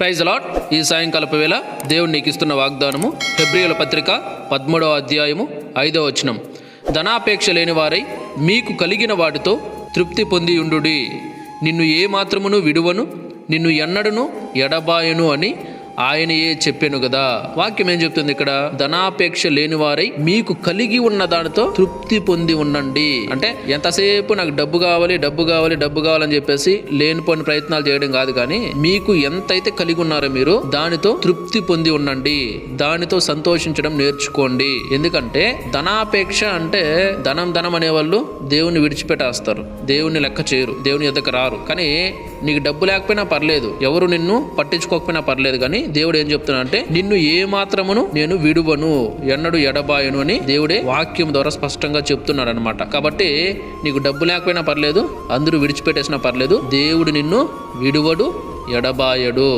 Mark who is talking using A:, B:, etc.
A: Praise lord. ఈ సాయంకాలపు వేళ దేవుడు నీకు ఇస్తున్న వాగ్దానము హెబ్రీయుల పత్రిక 13వ అధ్యాయము 5వ వచనం. ధనాపేక్ష లేని వారై మీకు కలిగిన వాటితో తృప్తి పొంది ఉండుడి. నిన్ను ఏ మాత్రమును విడువను, నిన్ను ఎన్నడను ఎడబాయను అని ఆయనయే చెప్పాను కదా. వాక్యం ఏం చెప్తుంది ఇక్కడ? ధనాపేక్ష లేని వారై మీకు కలిగి ఉన్న దానితో తృప్తి పొంది ఉండండి. అంటే ఎంతసేపు నాకు డబ్బు కావాలి డబ్బు కావాలి డబ్బు కావాలని చెప్పేసి లేనిపోని ప్రయత్నాలు చేయడం కాదు, కానీ మీకు ఎంతైతే కలిగి ఉన్నారో మీరు దానితో తృప్తి పొంది ఉండండి, దానితో సంతోషించడం నేర్చుకోండి. ఎందుకంటే ధనాపేక్ష అంటే ధనం అనేవాళ్ళు దేవుని విడిచిపెట్టేస్తారు, దేవుని లెక్క చేయరు, దేవుని ఎద్దకు రారు. కానీ నీకు డబ్బు లేకపోయినా పర్లేదు, ఎవరు నిన్ను పట్టించుకోకపోయినా పర్లేదు, కానీ దేవుడు ఏం చెప్తున్నా అంటే నిన్ను ఏ మాత్రమును నేను విడువను, ఎన్నడు ఎడబాయను అని దేవుడే వాక్యం ద్వారా స్పష్టంగా చెప్తున్నాడు అనమాట. కాబట్టి నీకు డబ్బు లేకపోయినా పర్లేదు, అందరూ విడిచిపెట్టేసినా పర్లేదు, దేవుడు నిన్ను విడువడు, ఎడబాయడు.